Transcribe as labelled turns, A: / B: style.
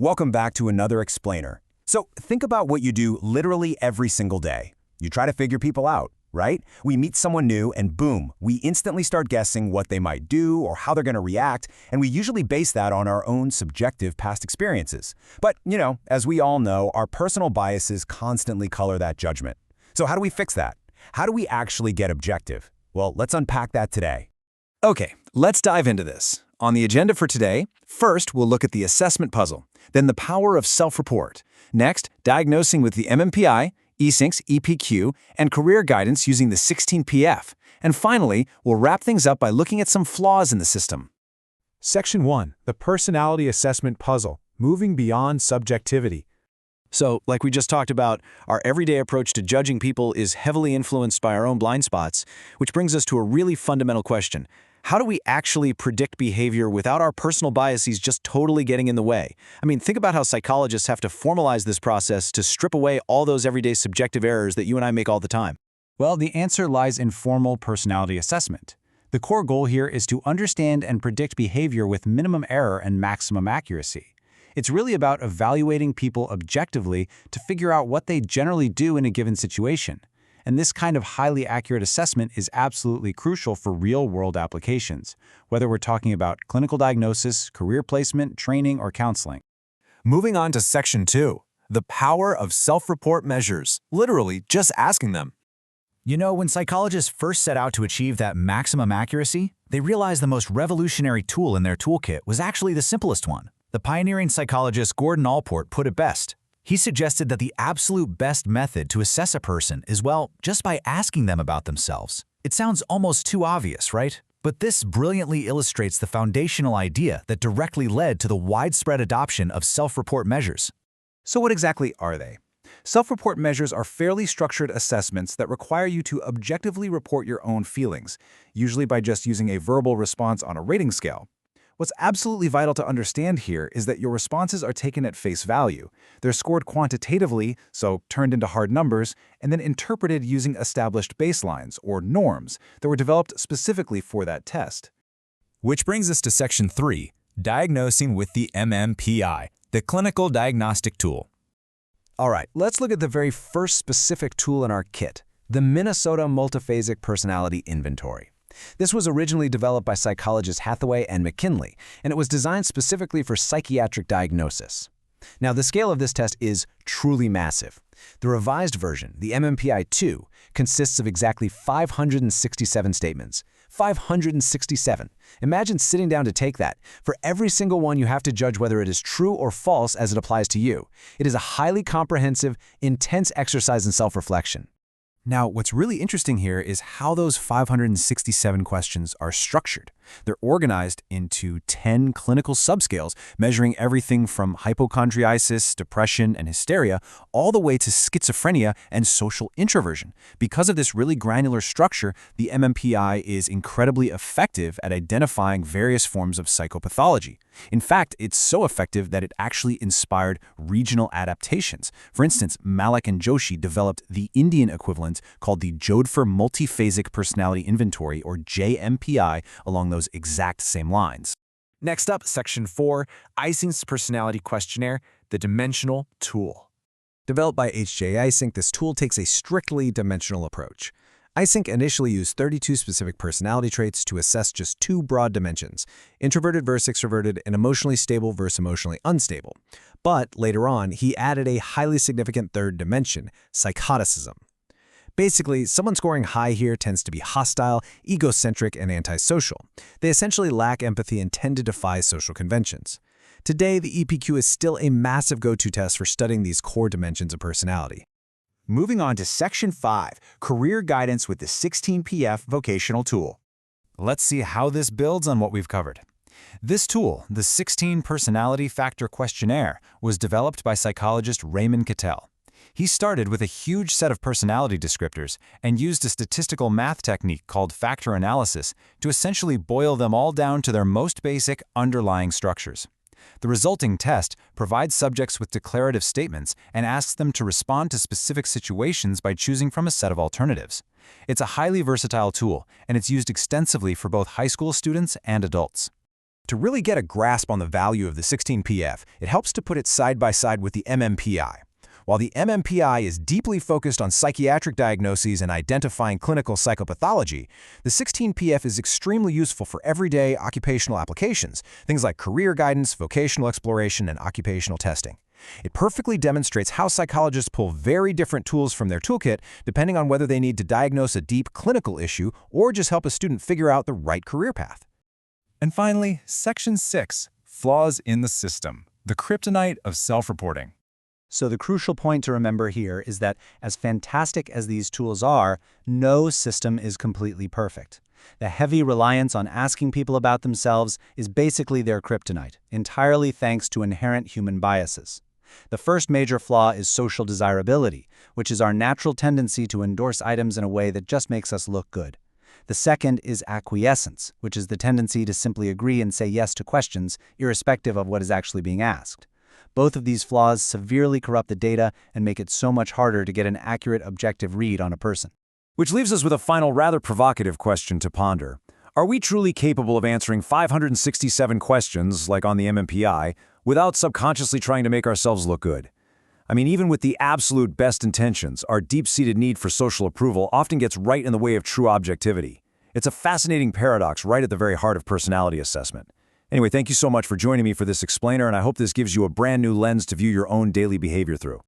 A: Welcome back to another explainer. So think about what you do literally every single day. You try to figure people out, right? We meet someone new and boom, we instantly start guessing what they might do or how they're going to react, and we usually base that on our own subjective past experiences. But, as we all know, our personal biases constantly color that judgment. So how do we fix that? How do we actually get objective? Well, let's unpack that today.
B: Okay, let's dive into this. On the agenda for today, first we'll look at the assessment puzzle, then the power of self-report. Next, diagnosing with the MMPI, eSyncs, EPQ, and career guidance using the 16PF. And finally, we'll wrap things up by looking at some flaws in the system.
C: Section 1. The Personality Assessment Puzzle, Moving Beyond Subjectivity.
B: So, like we just talked about, our everyday approach to judging people is heavily influenced by our own blind spots, which brings us to a really fundamental question. How do we actually predict behavior without our personal biases just totally getting in the way? I mean, think about how psychologists have to formalize this process to strip away all those everyday subjective errors that you and I make all the time.
D: Well, the answer lies in formal personality assessment. The core goal here is to understand and predict behavior with minimum error and maximum accuracy. It's really about evaluating people objectively to figure out what they generally do in a given situation. And this kind of highly accurate assessment is absolutely crucial for real-world applications, whether we're talking about clinical diagnosis, career placement, training, or counseling.
E: Moving on to Section 2, the power of self-report measures, literally just asking them.
F: When psychologists first set out to achieve that maximum accuracy, they realized the most revolutionary tool in their toolkit was actually the simplest one. The pioneering psychologist Gordon Allport put it best. He suggested that the absolute best method to assess a person is, just by asking them about themselves. It sounds almost too obvious, right? But this brilliantly illustrates the foundational idea that directly led to the widespread adoption of self-report measures.
D: So what exactly are they? Self-report measures are fairly structured assessments that require you to objectively report your own feelings, usually by just using a verbal response on a rating scale. What's absolutely vital to understand here is that your responses are taken at face value. They're scored quantitatively, so turned into hard numbers, and then interpreted using established baselines, or norms, that were developed specifically for that test.
E: Which brings us to Section 3, diagnosing with the MMPI, the clinical diagnostic tool.
A: All right, let's look at the very first specific tool in our kit, the Minnesota Multiphasic Personality Inventory. This was originally developed by psychologists Hathaway and McKinley, and it was designed specifically for psychiatric diagnosis. Now, the scale of this test is truly massive. The revised version, the MMPI-2, consists of exactly 567 statements. 567. Imagine sitting down to take that. For every single one, you have to judge whether it is true or false as it applies to you. It is a highly comprehensive, intense exercise in self-reflection.
D: Now, what's really interesting here is how those 567 questions are structured. They're organized into 10 clinical subscales, measuring everything from hypochondriasis, depression, and hysteria, all the way to schizophrenia and social introversion. Because of this really granular structure, the MMPI is incredibly effective at identifying various forms of psychopathology. In fact, it's so effective that it actually inspired regional adaptations. For instance, Malik and Joshi developed the Indian equivalent called the Jodhpur Multiphasic Personality Inventory, or JMPI, along those exact same lines.
E: Next up, Section 4, Eysenk's Personality Questionnaire, the Dimensional Tool.
A: Developed by H.J. Eysenck, this tool takes a strictly dimensional approach. Eysenck initially used 32 specific personality traits to assess just two broad dimensions, introverted versus extroverted and emotionally stable versus emotionally unstable. But later on, he added a highly significant third dimension, psychoticism. Basically, someone scoring high here tends to be hostile, egocentric, and antisocial. They essentially lack empathy and tend to defy social conventions. Today, the EPQ is still a massive go-to test for studying these core dimensions of personality.
D: Moving on to Section 5, Career Guidance with the 16PF Vocational Tool.
E: Let's see how this builds on what we've covered. This tool, the 16 Personality Factor Questionnaire, was developed by psychologist Raymond Cattell. He started with a huge set of personality descriptors and used a statistical math technique called factor analysis to essentially boil them all down to their most basic underlying structures. The resulting test provides subjects with declarative statements and asks them to respond to specific situations by choosing from a set of alternatives. It's a highly versatile tool, and it's used extensively for both high school students and adults.
D: To really get a grasp on the value of the 16PF, it helps to put it side by side with the MMPI. While the MMPI is deeply focused on psychiatric diagnoses and identifying clinical psychopathology, the 16PF is extremely useful for everyday occupational applications, things like career guidance, vocational exploration, and occupational testing. It perfectly demonstrates how psychologists pull very different tools from their toolkit depending on whether they need to diagnose a deep clinical issue or just help a student figure out the right career path.
E: And finally, Section 6, Flaws in the System, the kryptonite of self-reporting.
F: So the crucial point to remember here is that as fantastic as these tools are, no system is completely perfect. The heavy reliance on asking people about themselves is basically their kryptonite, entirely thanks to inherent human biases. The first major flaw is social desirability, which is our natural tendency to endorse items in a way that just makes us look good. The second is acquiescence, which is the tendency to simply agree and say yes to questions, irrespective of what is actually being asked. Both of these flaws severely corrupt the data and make it so much harder to get an accurate, objective read on a person.
B: Which leaves us with a final, rather provocative question to ponder. Are we truly capable of answering 567 questions, like on the MMPI, without subconsciously trying to make ourselves look good? I mean, even with the absolute best intentions, our deep-seated need for social approval often gets right in the way of true objectivity. It's a fascinating paradox right at the very heart of personality assessment. Anyway, thank you so much for joining me for this explainer, and I hope this gives you a brand new lens to view your own daily behavior through.